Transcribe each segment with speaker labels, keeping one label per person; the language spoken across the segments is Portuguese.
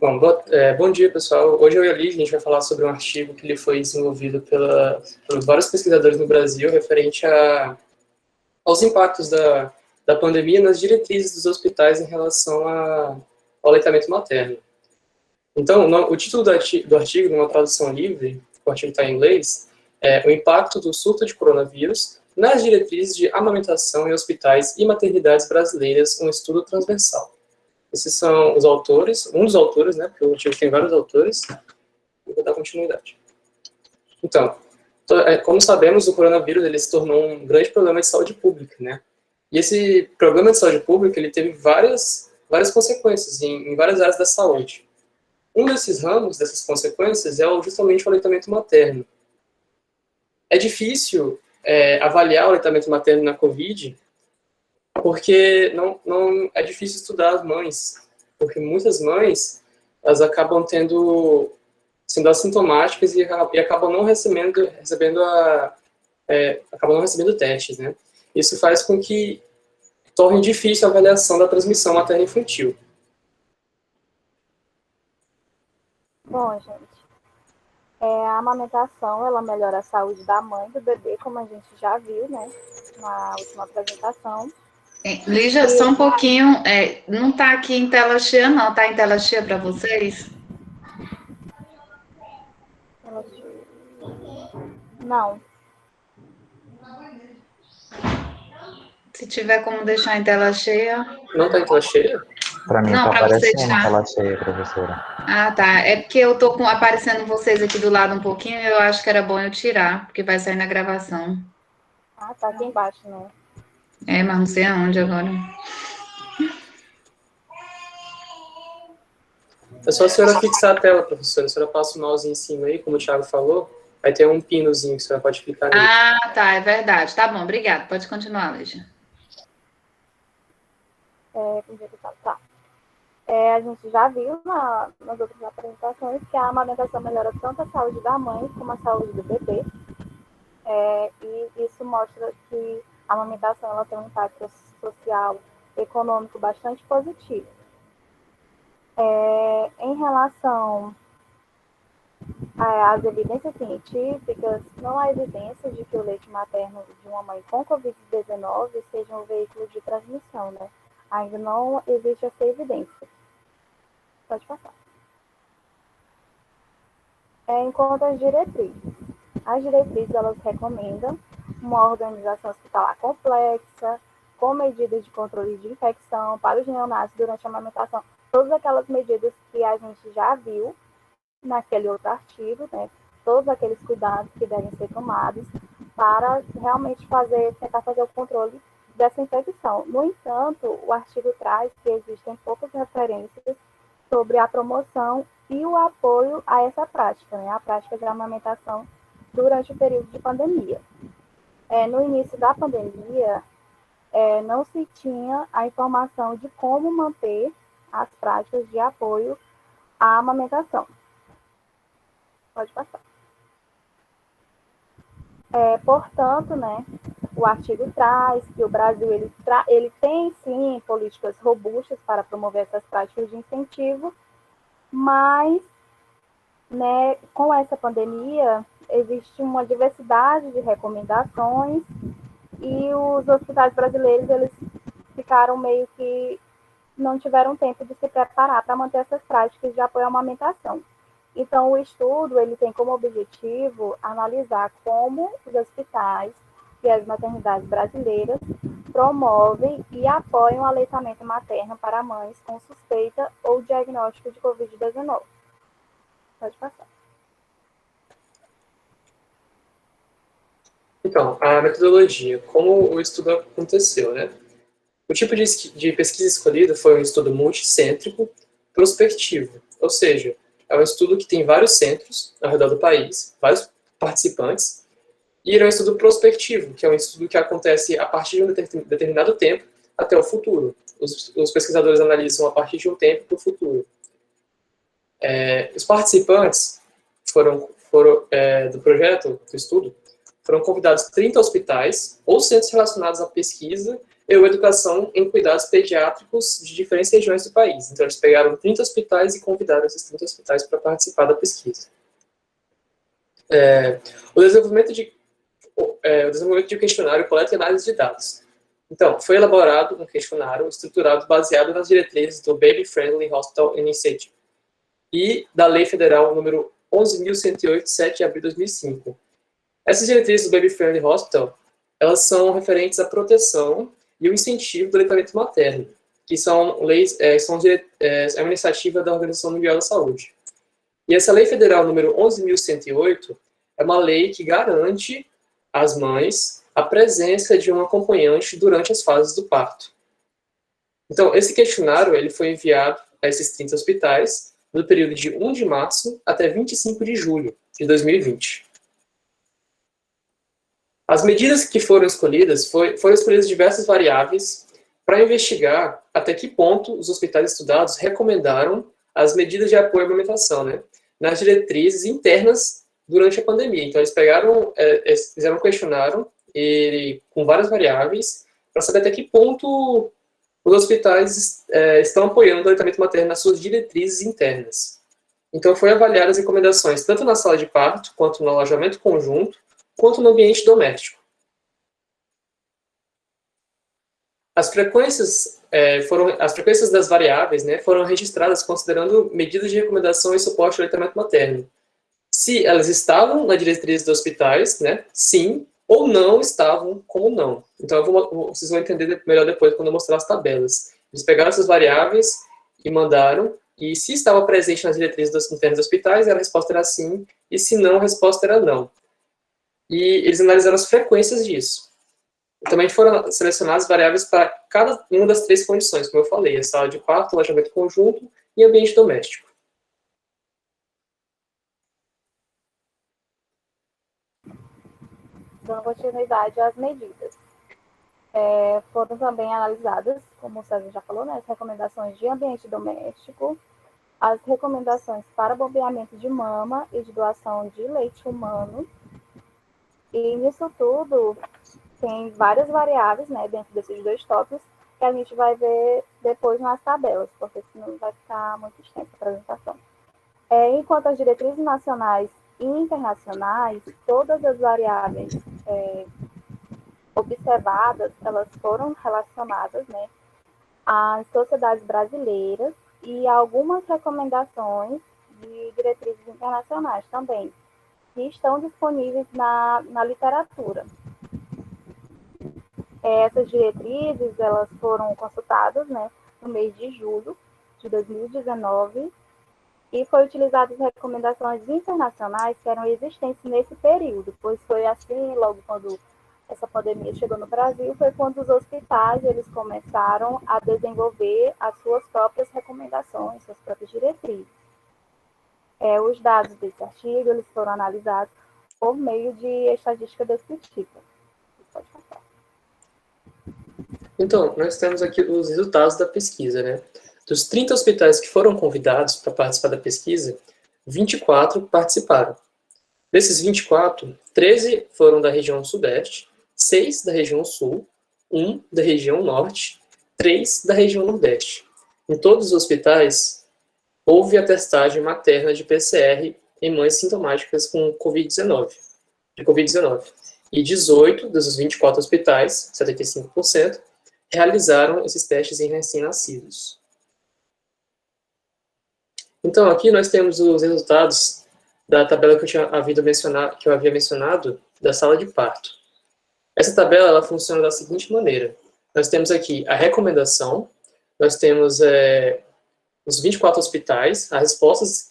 Speaker 1: Bom, bom dia, pessoal. Hoje eu e a Liz, a gente vai falar sobre um artigo que ele foi desenvolvido por vários pesquisadores no Brasil referente aos impactos da pandemia nas diretrizes dos hospitais em relação ao aleitamento materno. Então, o título do artigo, numa tradução livre, o artigo está em inglês, é O impacto do surto de coronavírus nas diretrizes de amamentação em hospitais e maternidades brasileiras, um estudo transversal. Esses são os autores, um dos autores, né, porque o artigo tem vários autores, e vou dar continuidade. Então, como sabemos, o coronavírus ele se tornou um grande problema de saúde pública, né? E esse problema de saúde pública ele teve várias consequências em várias áreas da saúde. Um desses ramos, dessas consequências, é justamente o aleitamento materno. É difícil avaliar o aleitamento materno na COVID, porque não é difícil estudar as mães, porque muitas mães elas acabam sendo assintomáticas e acabam não recebendo testes, né? Isso faz com que torne difícil a avaliação da transmissão materno-infantil.
Speaker 2: Bom, gente, a amamentação, ela melhora a saúde da mãe e do bebê, como a gente já viu, né, na última apresentação.
Speaker 3: Lígia, só um pouquinho, não está aqui em tela cheia, não. Está em tela cheia para vocês?
Speaker 2: Não.
Speaker 3: Se tiver como deixar em tela cheia...
Speaker 1: Não está em tela cheia?
Speaker 4: Para mim,
Speaker 3: não,
Speaker 4: está aparecendo
Speaker 3: deixar...
Speaker 4: tela cheia, professora.
Speaker 3: Ah, tá. É porque eu estou aparecendo vocês aqui do lado um pouquinho e eu acho que era bom eu tirar, porque vai sair na gravação.
Speaker 2: Ah, tá aqui embaixo, né?
Speaker 3: Mas não sei aonde agora.
Speaker 1: É só a senhora fixar a tela, professora. A senhora passa o mouse em cima aí, como o Thiago falou, aí tem um pinozinho que a senhora pode clicar nele.
Speaker 3: Ah, tá, é verdade. Tá bom, obrigada. Pode continuar, Lígia.
Speaker 2: Tá. A gente já viu nas outras apresentações que a amamentação melhora tanto a saúde da mãe como a saúde do bebê. E isso mostra que a amamentação ela tem um impacto social, econômico bastante positivo. Em relação às evidências científicas, não há evidência de que o leite materno de uma mãe com Covid-19 seja um veículo de transmissão, né? Ainda não existe essa evidência. Pode passar. Enquanto as diretrizes elas recomendam uma organização hospitalar complexa, com medidas de controle de infecção para os neonatos durante a amamentação, todas aquelas medidas que a gente já viu naquele outro artigo, né? Todos aqueles cuidados que devem ser tomados para realmente tentar fazer o controle dessa infecção. No entanto, o artigo traz que existem poucas referências sobre a promoção e o apoio a essa prática, né? A prática de amamentação durante o período de pandemia. No início da pandemia, não se tinha a informação de como manter as práticas de apoio à amamentação. Pode passar. Portanto, né, o artigo traz que o Brasil ele tem, sim, políticas robustas para promover essas práticas de incentivo, mas, né, com essa pandemia, existe uma diversidade de recomendações e os hospitais brasileiros, eles ficaram meio que não tiveram tempo de se preparar para manter essas práticas de apoio à amamentação. Então, o estudo ele tem como objetivo analisar como os hospitais e as maternidades brasileiras promovem e apoiam o aleitamento materno para mães com suspeita ou diagnóstico de Covid-19. Pode passar.
Speaker 1: Então, a metodologia, como o estudo aconteceu, né? O tipo de pesquisa escolhido foi um estudo multicêntrico prospectivo, ou seja, é um estudo que tem vários centros ao redor do país, vários participantes, e ele é um estudo prospectivo, que é um estudo que acontece a partir de um determinado tempo até o futuro. Os pesquisadores analisam a partir de um tempo para o futuro. Os participantes do projeto, do estudo, foram convidados 30 hospitais ou centros relacionados à pesquisa e a educação em cuidados pediátricos de diferentes regiões do país. Então, eles pegaram 30 hospitais e convidaram esses 30 hospitais para participar da pesquisa. O desenvolvimento de questionário, coleta e análise de dados. Então, foi elaborado um questionário estruturado baseado nas diretrizes do Baby Friendly Hospital Initiative e da Lei Federal número 11.108, 7 de abril de 2005. Essas diretrizes do Baby Friendly Hospital, elas são referentes à proteção e o incentivo do aleitamento materno, que são leis, é uma iniciativa da Organização Mundial da Saúde. E essa Lei Federal número 11.108 é uma lei que garante às mães a presença de um acompanhante durante as fases do parto. Então, esse questionário ele foi enviado a esses 30 hospitais no período de 1 de março até 25 de julho de 2020. As medidas que foram escolhidas, foram escolhidas diversas variáveis para investigar até que ponto os hospitais estudados recomendaram as medidas de apoio à amamentação, né, nas diretrizes internas durante a pandemia. Então, eles fizeram um questionário com várias variáveis para saber até que ponto os hospitais estão apoiando o aleitamento materno nas suas diretrizes internas. Então, foi avaliar as recomendações tanto na sala de parto, quanto no alojamento conjunto, quanto no ambiente doméstico. As frequências das variáveis, né, foram registradas considerando medidas de recomendação e suporte ao aleitamento materno. Se elas estavam na diretriz dos hospitais, né, sim, ou não estavam, como não. Então, vocês vão entender melhor depois quando eu mostrar as tabelas. Eles pegaram essas variáveis e mandaram, e se estava presente nas diretrizes internas dos hospitais, a resposta era sim, e se não, a resposta era não. E eles analisaram as frequências disso. Também foram selecionadas variáveis para cada uma das 3 condições, como eu falei, a sala de parto, alojamento conjunto e ambiente doméstico.
Speaker 2: Dando continuidade às medidas. Foram também analisadas, como o César já falou, né, as recomendações de ambiente doméstico, as recomendações para bombeamento de mama e de doação de leite humano. E nisso tudo, tem várias variáveis, né, dentro desses 2 tópicos, que a gente vai ver depois nas tabelas, porque senão vai ficar muito extensa a apresentação. Enquanto as diretrizes nacionais e internacionais, todas as variáveis observadas, elas foram relacionadas, né, às sociedades brasileiras e algumas recomendações de diretrizes internacionais também, que estão disponíveis na literatura. Essas diretrizes, elas foram consultadas, né, no mês de julho de 2019, e foi utilizadas recomendações internacionais que eram existentes nesse período, pois foi assim, logo quando essa pandemia chegou no Brasil, foi quando os hospitais eles começaram a desenvolver as suas próprias recomendações, suas próprias diretrizes. Os dados desse artigo eles foram analisados por meio de estatística descritiva. Pode passar.
Speaker 1: Então, nós temos aqui os resultados da pesquisa, né? Dos 30 hospitais que foram convidados para participar da pesquisa, 24 participaram. Desses 24, 13 foram da região sudeste, 6 da região sul, 1 da região norte, 3 da região nordeste. Em todos os hospitais, houve a testagem materna de PCR em mães sintomáticas com Covid-19. E 18 dos 24 hospitais, 75%, realizaram esses testes em recém-nascidos. Então, aqui nós temos os resultados da tabela que eu havia mencionado da sala de parto. Essa tabela ela funciona da seguinte maneira. Nós temos aqui a recomendação, nós temos os 24 hospitais, as respostas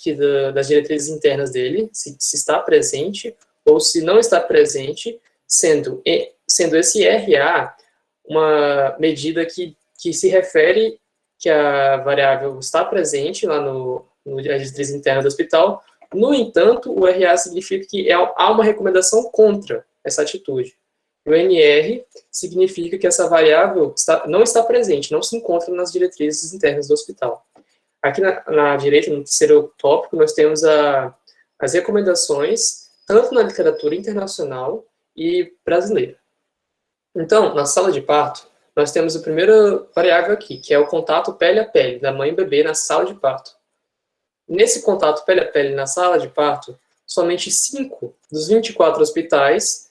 Speaker 1: das diretrizes internas dele, se está presente ou se não está presente, sendo esse RA uma medida que se refere que a variável está presente lá no diretriz interna do hospital. No entanto, o RA significa que há uma recomendação contra essa atitude. O NR significa que essa variável não está presente, não se encontra nas diretrizes internas do hospital. Aqui na direita, no terceiro tópico, nós temos as recomendações, tanto na literatura internacional e brasileira. Então, na sala de parto, nós temos a primeira variável aqui, que é o contato pele a pele da mãe e bebê na sala de parto. Nesse contato pele a pele na sala de parto, somente 5 dos 24 hospitais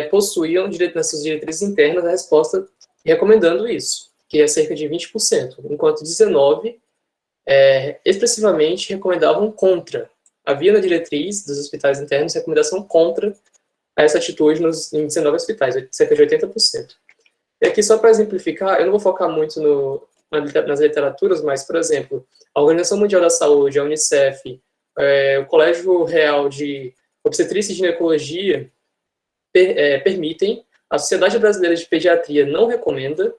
Speaker 1: possuíam, nas suas diretrizes internas, a resposta recomendando isso, que é cerca de 20%, enquanto 19 expressivamente recomendavam contra. Havia na diretriz dos hospitais internos recomendação contra essa atitude em 19 hospitais, cerca de 80%. E aqui, só para exemplificar, eu não vou focar muito nas literaturas, mas, por exemplo, a Organização Mundial da Saúde, a Unicef, o Colégio Real de Obstetrícia e Ginecologia permitem, a Sociedade Brasileira de Pediatria não recomenda,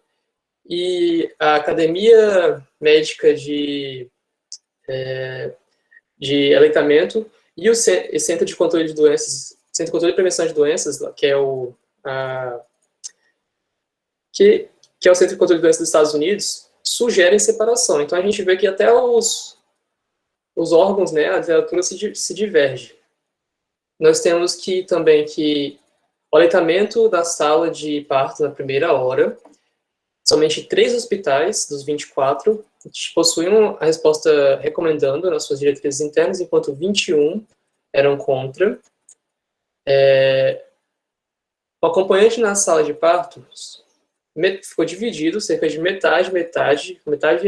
Speaker 1: e a Academia Médica de Aleitamento e o Centro de Controle de Doenças, Centro de Controle e Prevenção de Doenças, que é o Centro de Controle de Doenças dos Estados Unidos, sugerem separação. Então a gente vê que até os órgãos, né, a literatura se diverge. Nós temos também que o aleitamento da sala de parto na primeira hora, somente 3 hospitais dos 24 possuíam a resposta recomendando nas suas diretrizes internas, enquanto 21 eram contra. O acompanhante na sala de parto ficou dividido, cerca de metade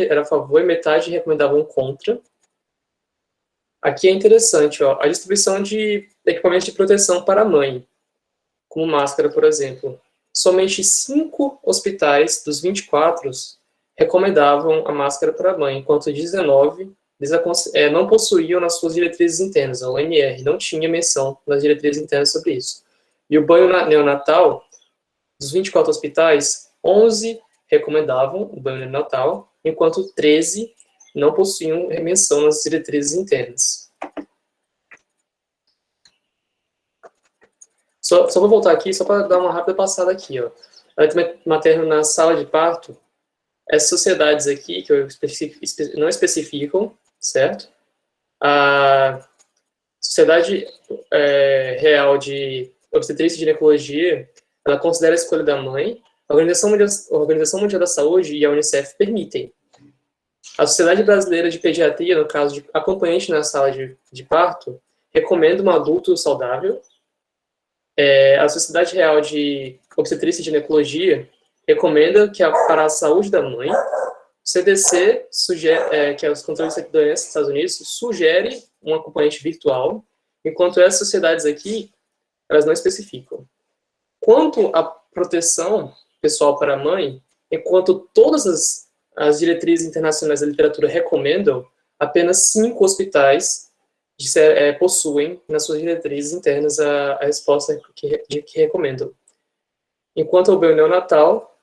Speaker 1: era a favor e metade recomendavam contra. Aqui é interessante, ó, a distribuição de equipamentos de proteção para a mãe, como máscara, por exemplo. Somente 5 hospitais dos 24 recomendavam a máscara para a mãe, enquanto 19 não possuíam nas suas diretrizes internas, a OMR não tinha menção nas diretrizes internas sobre isso. E o banho neonatal, dos 24 hospitais, 11 recomendavam o banho neonatal, enquanto 13 não possuíam menção nas diretrizes internas. Só vou voltar aqui, só para dar uma rápida passada aqui, ó. Aleitamento materno na sala de parto, essas sociedades aqui, que eu não especificam, certo? A Sociedade Real de Obstetrícia e Ginecologia, ela considera a escolha da mãe. A Organização Mundial da Saúde e a Unicef permitem. A Sociedade Brasileira de Pediatria, no caso de acompanhante na sala de parto, recomenda um adulto saudável. A Sociedade Real de Obstetrícia e Ginecologia recomenda que, para a saúde da mãe, o CDC, que é os controles de doenças dos Estados Unidos, sugere um acompanhante virtual, enquanto essas sociedades aqui, elas não especificam. Quanto à proteção pessoal para a mãe, enquanto todas as diretrizes internacionais da literatura recomendam, apenas 5 hospitais possuem nas suas diretrizes internas a resposta que recomendam. Enquanto ao banho neonatal,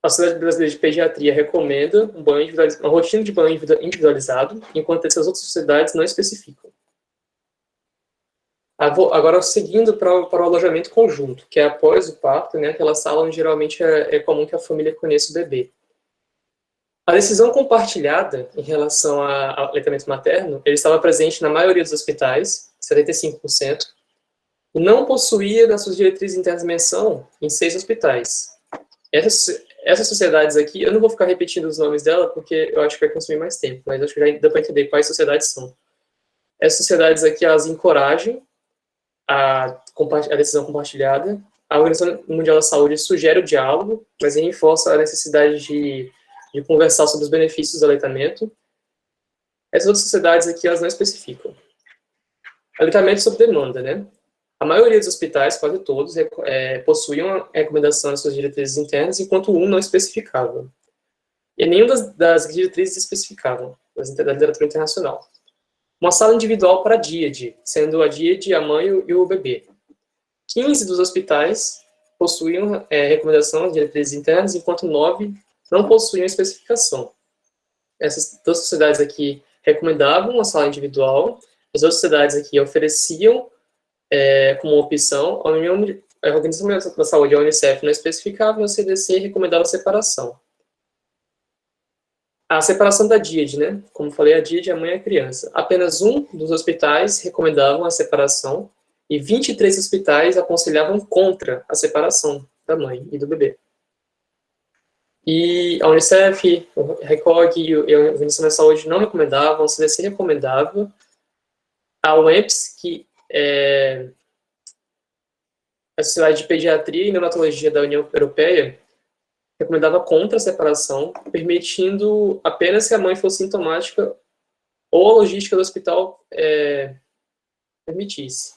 Speaker 1: a Sociedade Brasileira de Pediatria recomenda uma rotina de banho individualizado, enquanto essas outras sociedades não especificam. Agora, seguindo para o alojamento conjunto, que é após o parto, né, aquela sala onde geralmente é comum que a família conheça o bebê. A decisão compartilhada em relação ao aleitamento materno, ele estava presente na maioria dos hospitais, 75%, e não possuía nas suas diretrizes internas menção em 6 hospitais. Essas sociedades aqui, eu não vou ficar repetindo os nomes dela, porque eu acho que vai consumir mais tempo, mas acho que já dá para entender quais sociedades são. Essas sociedades aqui, elas encorajam a decisão compartilhada. A Organização Mundial da Saúde sugere o diálogo, mas reforça a necessidade de conversar sobre os benefícios do aleitamento. Essas outras sociedades aqui, elas não especificam. Aleitamento sob demanda, né? A maioria dos hospitais, quase todos, possuíam a recomendação nas suas diretrizes internas, enquanto um não especificava. E nenhuma das diretrizes especificavam, da literatura internacional. Uma sala individual para a díade, sendo a díade, a mãe e o bebê. 15 dos hospitais possuíam recomendação nas diretrizes internas, enquanto 9 não possuíam especificação. Essas 2 sociedades aqui recomendavam a sala individual, as outras sociedades aqui ofereciam como opção. A Organização Mundial da Saúde, a Unicef, não especificava, e o CDC recomendava a separação. A separação da díade, né? Como falei, a díade é a mãe e a criança. Apenas um dos hospitais recomendavam a separação e 23 hospitais aconselhavam contra a separação. da mãe e do bebê. E a Unicef, o RECOG e a Organização da Saúde não recomendavam, o CDC recomendava. A UEMPS, que é a Sociedade de Pediatria e Neonatologia da União Europeia, recomendava contra a separação, permitindo apenas que a mãe fosse sintomática ou a logística do hospital permitisse.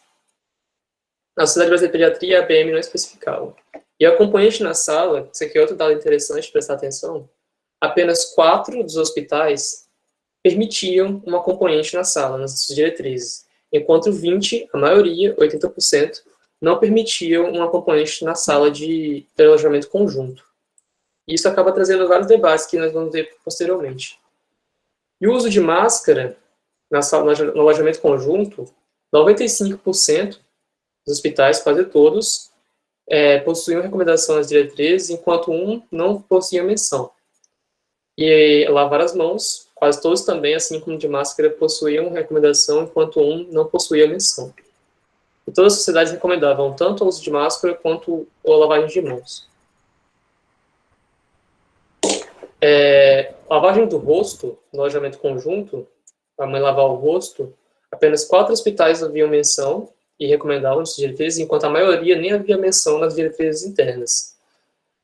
Speaker 1: Na Sociedade Brasileira de Pediatria, a ABM não especificava. E o acompanhante na sala, isso aqui é outro dado interessante de prestar atenção, apenas 4 dos hospitais permitiam um acompanhante na sala, nas diretrizes, enquanto 20, a maioria, 80%, não permitiam um acompanhante na sala de alojamento conjunto. E isso acaba trazendo vários debates que nós vamos ver posteriormente. E o uso de máscara no alojamento conjunto, 95% dos hospitais, quase todos, possuíam recomendação nas diretrizes, enquanto um não possuía menção. E lavar as mãos, quase todos também, assim como de máscara, possuíam recomendação, enquanto um não possuía menção. E todas as sociedades recomendavam tanto o uso de máscara quanto a lavagem de mãos. Lavagem do rosto, no alojamento conjunto, a mãe lavar o rosto, apenas 4 hospitais haviam menção e recomendavam nas diretrizes, enquanto a maioria nem havia menção nas diretrizes internas.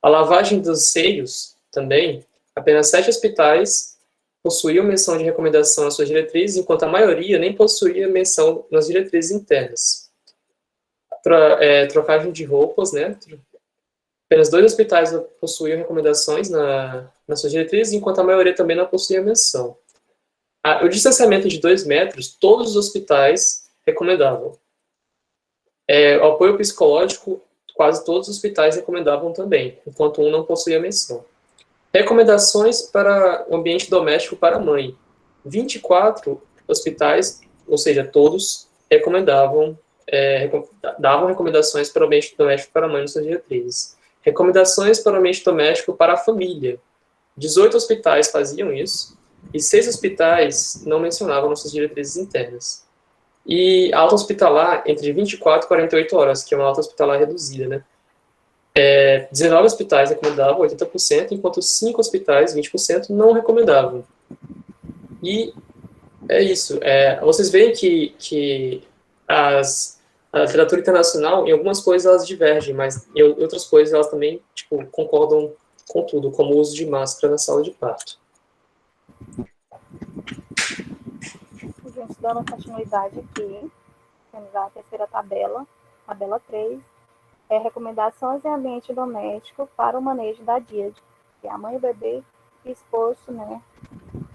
Speaker 1: A lavagem dos seios, também, apenas 7 hospitais possuíam menção de recomendação nas suas diretrizes, enquanto a maioria nem possuía menção nas diretrizes internas. Trocagem de roupas, né? Apenas 2 hospitais possuíam recomendações nas suas diretrizes, enquanto a maioria também não possuía menção. O distanciamento de 2 metros, todos os hospitais recomendavam. O apoio psicológico, quase todos os hospitais recomendavam também, enquanto um não possuía menção. Recomendações para o ambiente doméstico para a mãe. 24 hospitais, ou seja, todos, davam recomendações para o ambiente doméstico para a mãe nas suas diretrizes. Recomendações para o ambiente doméstico para a família. 18 hospitais faziam isso, e 6 hospitais não mencionavam nas suas diretrizes internas. E alta hospitalar entre 24 e 48 horas, que é uma alta hospitalar reduzida, né? 19 hospitais recomendavam, 80%, enquanto 5 hospitais, 20%, não recomendavam. E é isso. Vocês veem que a literatura internacional, em algumas coisas elas divergem, mas em outras coisas elas também concordam com tudo, como o uso de máscara na sala de parto.
Speaker 2: Gente, dando continuidade aqui, temos a terceira tabela, tabela 3, recomendações em ambiente doméstico para o manejo da díade, que é a mãe e o bebê exposto, né,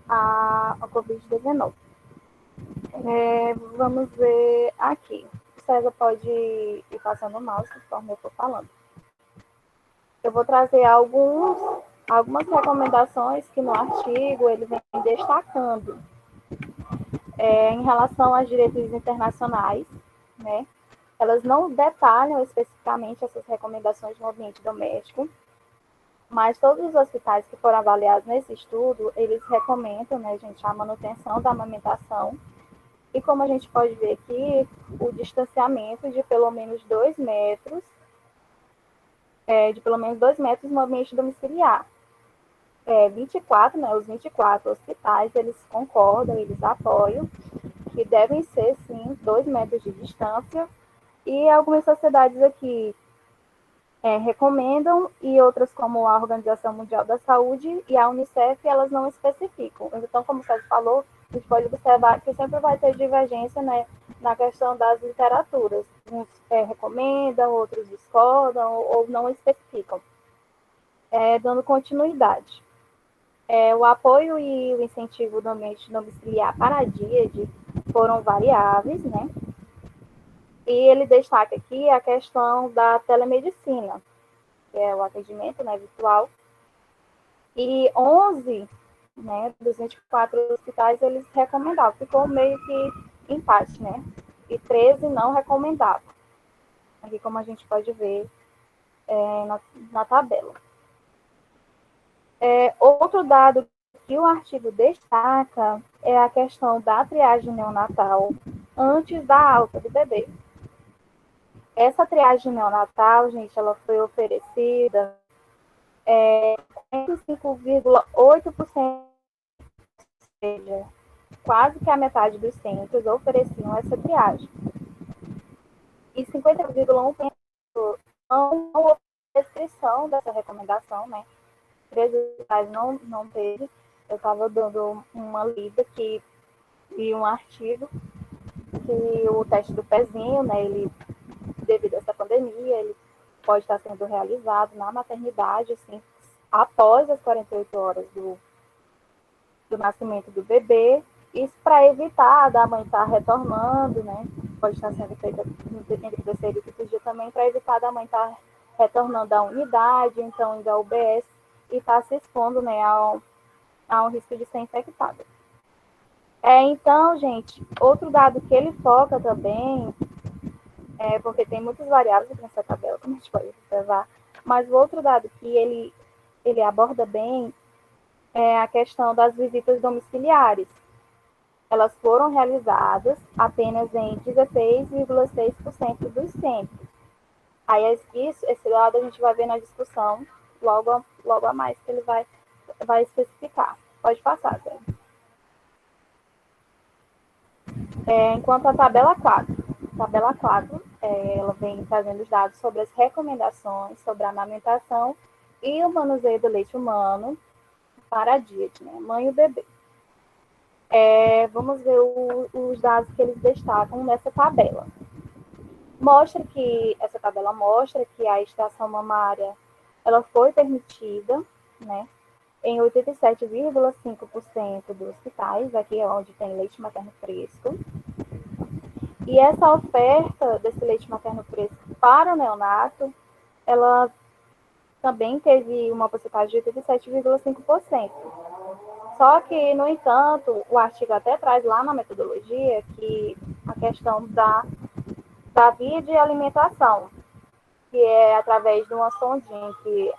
Speaker 2: a Covid-19. Vamos ver aqui. O César pode ir passando o mouse, conforme eu estou falando. Eu vou trazer algumas recomendações que no artigo ele vem destacando em relação às diretrizes internacionais, né? Elas não detalham especificamente essas recomendações no ambiente doméstico, mas todos os hospitais que foram avaliados nesse estudo, eles recomendam, né, gente, a manutenção da amamentação. E como a gente pode ver aqui, o distanciamento de pelo menos 2 metros, no ambiente domiciliar. 24, né, os 24 hospitais, eles concordam, eles apoiam que devem ser, sim, 2 metros de distância. E algumas sociedades aqui recomendam, e outras, como a Organização Mundial da Saúde e a Unicef, elas não especificam. Então, como o César falou, a gente pode observar que sempre vai ter divergência, né, na questão das literaturas. Uns recomendam, outros discordam ou não especificam. Dando continuidade. O apoio e o incentivo do ambiente domiciliar para a díade foram variáveis, né? E ele destaca aqui a questão da telemedicina, que é o atendimento, né, virtual. E 11, né, dos 24 hospitais, eles recomendavam. Ficou meio que empate, né? E 13 não recomendavam. Aqui, como a gente pode ver na tabela. Outro dado que o artigo destaca é a questão da triagem neonatal antes da alta do bebê. Essa triagem neonatal, gente, ela foi oferecida 45,8%, ou seja, quase que a metade dos centros ofereciam essa triagem. E 50,1% não houve restrição dessa recomendação, né? 13 não teve. Eu estava dando uma lida que vi um artigo que o teste do pezinho, né, ele, devido a essa pandemia, ele pode estar sendo realizado na maternidade, assim, após as 48 horas do nascimento do bebê, isso para evitar da mãe estar retornando, né, pode estar sendo feita entre o terceiro e o quinto dia também, para evitar da mãe estar retornando à unidade, então indo ao UBS, e estar se expondo, né, a um risco de ser infectada. Então, gente, outro dado que ele foca também, porque tem muitas variáveis aqui nessa tabela, como a gente pode observar, mas o outro dado que ele aborda bem é a questão das visitas domiciliares. Elas foram realizadas apenas em 16,6% dos centros. Aí, esse lado a gente vai ver na discussão logo a mais que ele vai especificar. Pode passar, Zé. Enquanto a tabela 4, ela vem trazendo os dados sobre as recomendações sobre a amamentação e o manuseio do leite humano para a díade, né, mãe e o bebê. Vamos ver os dados que eles destacam nessa tabela. Essa tabela mostra que a extração mamária ela foi permitida, né, em 87,5% dos hospitais, aqui é onde tem leite materno fresco. E essa oferta desse leite materno fresco para o neonato, ela também teve uma porcentagem de 87,5%. Só que, no entanto, o artigo até traz lá na metodologia que a questão da via de alimentação, que é através de uma sondinha, que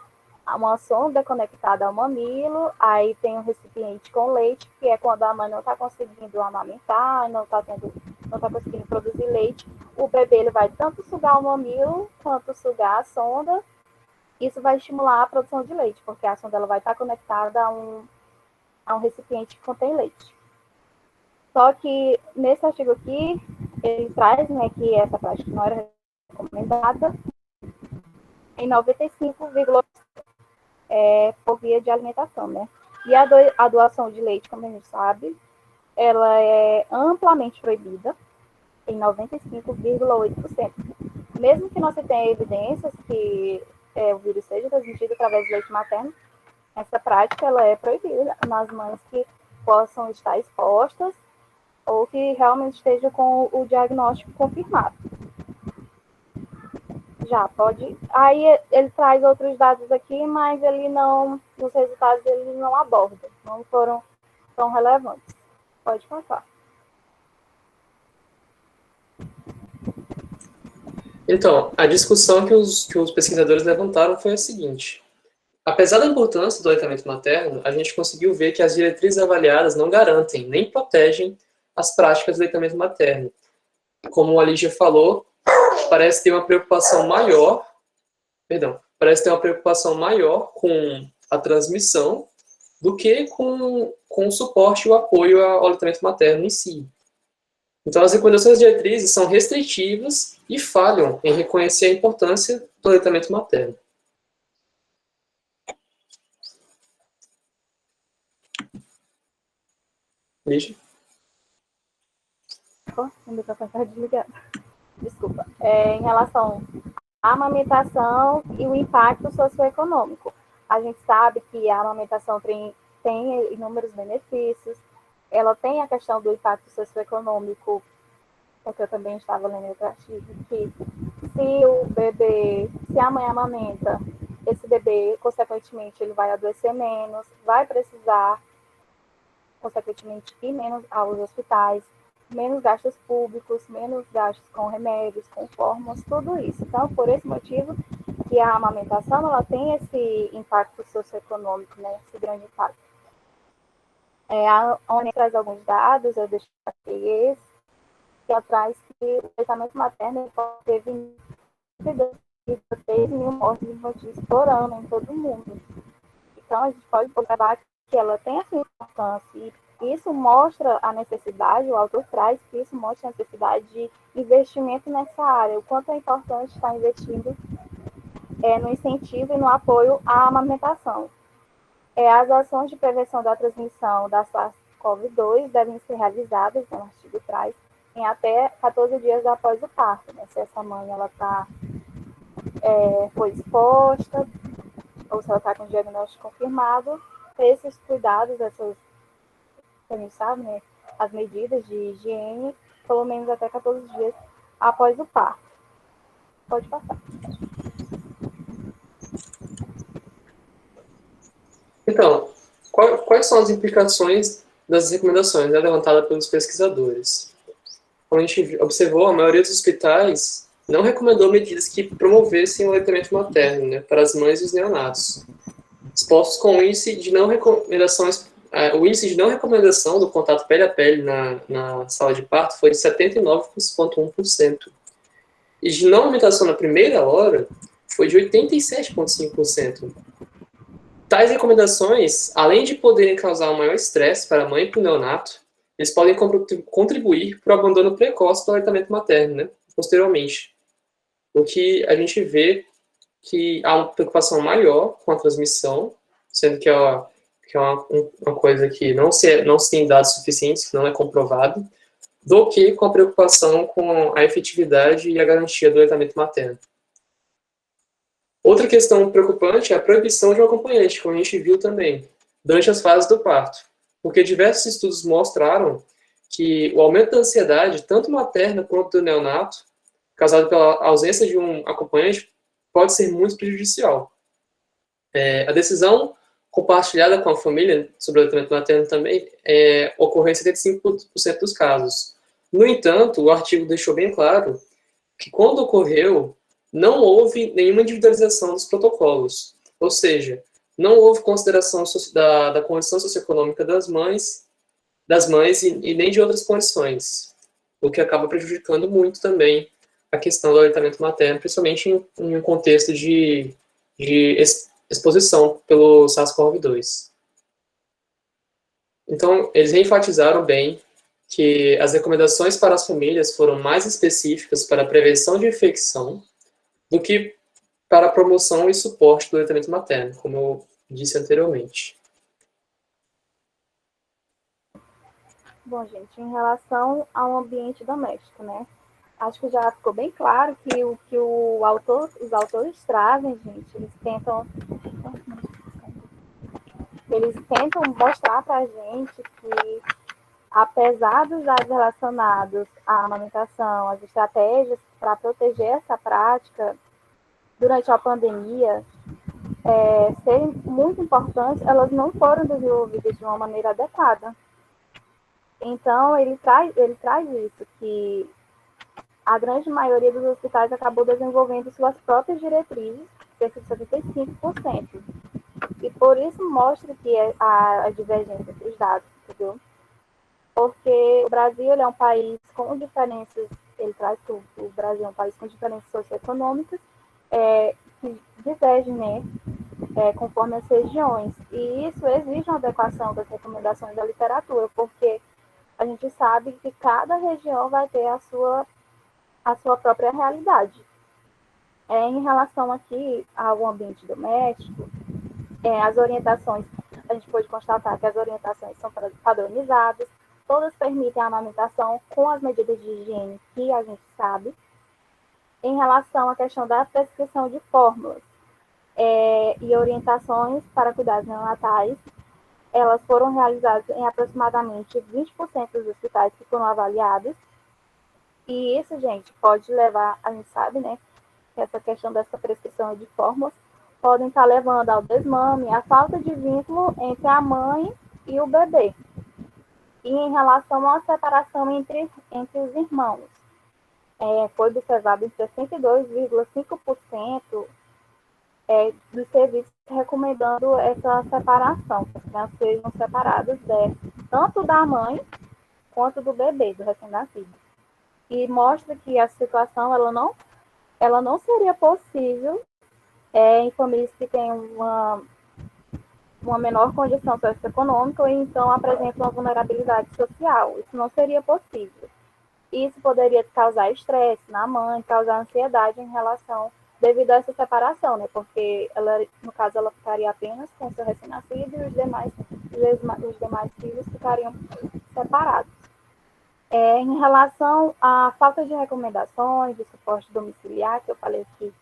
Speaker 2: uma sonda conectada ao mamilo, aí tem um recipiente com leite, que é quando a mãe não está conseguindo amamentar, não está conseguindo produzir leite, o bebê ele vai tanto sugar o mamilo, quanto sugar a sonda. Isso vai estimular a produção de leite, porque a sonda ela vai estar conectada a um recipiente que contém leite. Só que nesse artigo aqui, ele traz, né, que essa prática não era recomendada em 95,5% por via de alimentação, né? E a doação de leite, como a gente sabe, ela é amplamente proibida em 95,8%. Mesmo que não se tenha evidências que o vírus seja transmitido através do leite materno, essa prática ela é proibida nas mães que possam estar expostas ou que realmente estejam com o diagnóstico confirmado. Já pode. Aí ele traz outros dados aqui, mas ele não, os resultados ele não aborda, não foram tão relevantes. Pode passar.
Speaker 1: Então, a discussão que os pesquisadores levantaram foi a seguinte: apesar da importância do aleitamento materno, a gente conseguiu ver que as diretrizes avaliadas não garantem nem protegem as práticas do aleitamento materno. Como a Lígia falou, parece ter uma preocupação maior com a transmissão do que com o suporte e o apoio ao aleitamento materno em si. Então, as recomendações diretrizes são restritivas e falham em reconhecer a importância do aleitamento materno. Lígia?
Speaker 2: O microfone está desligado. Desculpa. Em relação à amamentação e o impacto socioeconômico. A gente sabe que a amamentação tem inúmeros benefícios, ela tem a questão do impacto socioeconômico, porque eu também estava lendo outro artigo, que se a mãe amamenta, esse bebê, consequentemente, ele vai adoecer menos, vai precisar, consequentemente, ir menos aos hospitais, menos gastos públicos, menos gastos com remédios, com fórmulas, tudo isso. Então, por esse motivo, que a amamentação ela tem esse impacto socioeconômico, né, esse grande impacto. A ONU traz alguns dados, eu deixei esse, que atrás que o aleitamento materno pode prevenir 3 mil mortes infantis por ano em todo o mundo. Então, a gente pode observar que ela tem essa importância e isso mostra a necessidade, o autor traz que isso mostra a necessidade de investimento nessa área, o quanto é importante estar investindo no incentivo e no apoio à amamentação. As ações de prevenção da transmissão da SARS-CoV-2 devem ser realizadas, como o artigo traz, em até 14 dias após o parto. Né? Se essa mãe ela foi exposta, ou se ela está com diagnóstico confirmado, ter esses cuidados, a gente sabe, né, as medidas de higiene, pelo menos até 14 dias após o parto. Pode passar.
Speaker 1: Então, quais são as implicações das recomendações, né, levantadas pelos pesquisadores? Como a gente observou, a maioria dos hospitais não recomendou medidas que promovessem o aleitamento materno, né, para as mães e os neonatos. Expostos com o índice de não recomendação do contato pele a pele na sala de parto foi de 79,1%. E de não amamentação na primeira hora foi de 87,5%. Tais recomendações, além de poderem causar um maior estresse para a mãe e para o neonato, eles podem contribuir para o abandono precoce do aleitamento materno, né, posteriormente. O que a gente vê que há uma preocupação maior com a transmissão, sendo que é uma coisa que não se tem dados suficientes, que não é comprovado, do que com a preocupação com a efetividade e a garantia do aleitamento materno. Outra questão preocupante é a proibição de um acompanhante, como a gente viu também, durante as fases do parto, porque diversos estudos mostraram que o aumento da ansiedade, tanto materna quanto do neonato, causado pela ausência de um acompanhante, pode ser muito prejudicial. A decisão compartilhada com a família sobre o aleitamento materno também ocorreu em 75% dos casos. No entanto, o artigo deixou bem claro que quando ocorreu, não houve nenhuma individualização dos protocolos, ou seja, não houve consideração da condição socioeconômica das mães e nem de outras condições, o que acaba prejudicando muito também a questão do aleitamento materno, principalmente em um contexto de exposição pelo SARS-CoV-2. Então, eles enfatizaram bem que as recomendações para as famílias foram mais específicas para a prevenção de infecção do que para a promoção e suporte do aleitamento materno, como eu disse anteriormente.
Speaker 2: Bom, gente, em relação ao ambiente doméstico, né? Acho que já ficou bem claro que o que os autores trazem, gente, eles tentam mostrar para a gente que, apesar dos dados relacionados à amamentação, as estratégias para proteger essa prática durante a pandemia serem muito importantes, elas não foram desenvolvidas de uma maneira adequada. Então, ele traz isso, que a grande maioria dos hospitais acabou desenvolvendo suas próprias diretrizes, cerca de 75%. E por isso mostra que a divergência entre os dados, entendeu? Porque o Brasil ele é um país com diferenças, ele traz que o Brasil é um país com diferenças socioeconômicas, que divergem, né, conforme as regiões. E isso exige uma adequação das recomendações da literatura, porque a gente sabe que cada região vai ter a sua própria realidade. Em relação aqui ao ambiente doméstico, as orientações, a gente pode constatar que as orientações são padronizadas, todas permitem a amamentação com as medidas de higiene que a gente sabe. Em relação à questão da prescrição de fórmulas e orientações para cuidados neonatais, elas foram realizadas em aproximadamente 20% dos hospitais que foram avaliados. E isso, gente, pode levar, a gente sabe, né, que essa questão dessa prescrição de fórmulas podem estar levando ao desmame, à falta de vínculo entre a mãe e o bebê. E em relação à separação entre os irmãos, foi observado em 62,5% dos serviços recomendando essa separação, que as crianças sejam separadas tanto da mãe quanto do bebê, do recém-nascido. E mostra que a situação ela não ela não seria possível em famílias que têm uma menor condição socioeconômica ou então apresentam uma vulnerabilidade social. Isso não seria possível. Isso poderia causar estresse na mãe, causar ansiedade em relação devido a essa separação, né? Porque ela, no caso, ela ficaria apenas com o seu recém-nascido e os demais filhos ficariam separados. Em relação à falta de recomendações de suporte domiciliar, que eu falei que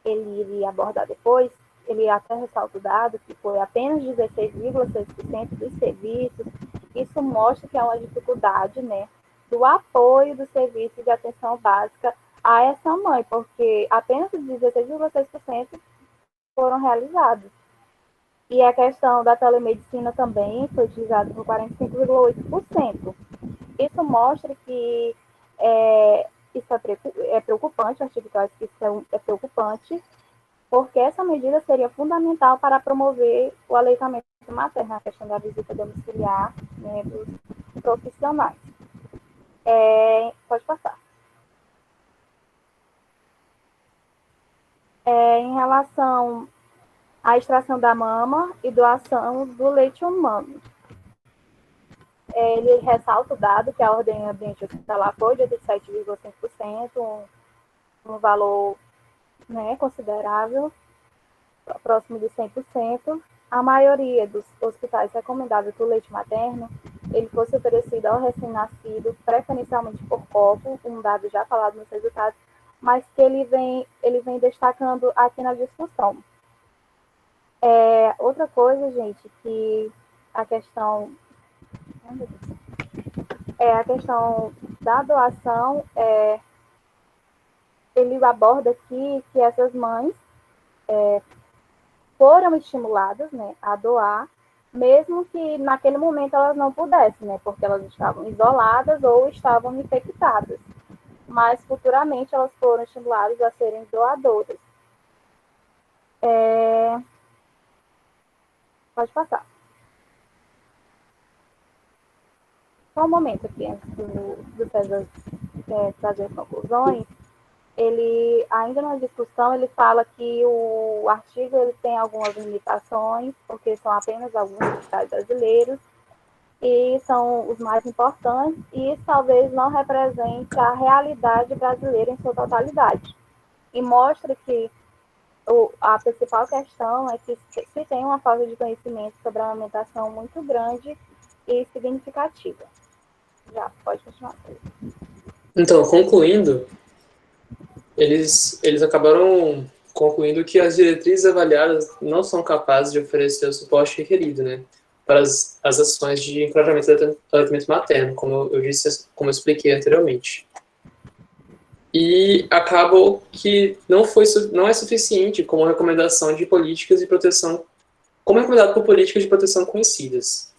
Speaker 2: ele iria abordar depois, ele até ressalta o dado que foi apenas 16,6% dos serviços. Isso mostra que há uma dificuldade, né, do apoio do serviço de atenção básica a essa mãe, porque apenas 16,6% foram realizados. E a questão da telemedicina também foi utilizada por 45,8%. Isso mostra que isso é preocupante, o artigo traz que isso é preocupante, porque essa medida seria fundamental para promover o aleitamento materno, a questão da visita domiciliar, né, dos profissionais. Pode passar. Em relação à extração da mama e doação do leite humano. Ele ressalta o dado que a ordem ambiente hospitalar foi de 87,5%, um valor, né, considerável, próximo de 100%. A maioria dos hospitais recomendavam que o leite materno ele fosse oferecido ao recém-nascido, preferencialmente por copo, um dado já falado nos resultados, mas que ele vem destacando aqui na discussão. Outra coisa, gente, que a questão da doação, ele aborda aqui que essas mães foram estimuladas, né, a doar, mesmo que naquele momento elas não pudessem, né, porque elas estavam isoladas ou estavam infectadas. Mas futuramente elas foram estimuladas a serem doadoras. Pode passar. Só um momento aqui, antes do César trazer as conclusões. Ele, ainda na discussão, ele fala que o artigo ele tem algumas limitações, porque são apenas alguns hospitais brasileiros, e são os mais importantes, e isso talvez não represente a realidade brasileira em sua totalidade. E mostra que a principal questão é que se tem uma falta de conhecimento sobre a alimentação muito grande e significativa. Já, pode continuar.
Speaker 1: Então, concluindo, eles acabaram concluindo que as diretrizes avaliadas não são capazes de oferecer o suporte requerido, né, para as ações de encorajamento do aleitamento materno, como eu disse, como eu expliquei anteriormente. E acabou que não é suficiente como recomendação de políticas de proteção, como recomendado por políticas de proteção conhecidas.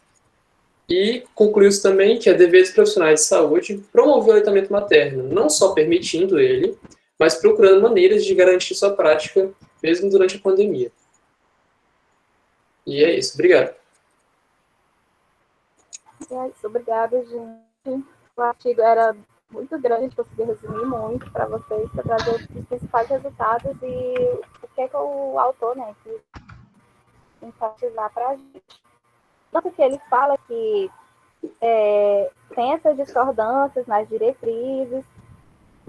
Speaker 1: E concluiu-se também que é dever dos profissionais de saúde promover o aleitamento materno, não só permitindo ele, mas procurando maneiras de garantir sua prática, mesmo durante a pandemia. E é isso. Obrigado.
Speaker 2: É isso. Obrigada, gente. O artigo era muito grande, consegui resumir muito para vocês, para trazer os principais resultados e o que é que o autor, né, quis enfatizar para a gente. Tanto que ele fala que tem essas discordâncias nas diretrizes,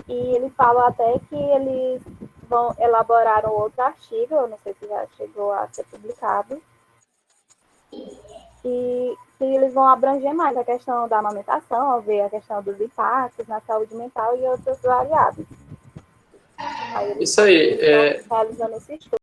Speaker 2: e ele fala até que eles vão elaborar um outro artigo, eu não sei se já chegou a ser publicado, e que eles vão abranger mais a questão da amamentação, ver a questão dos impactos na saúde mental e outras variáveis.
Speaker 1: Isso aí.
Speaker 2: Realizando esse estudo.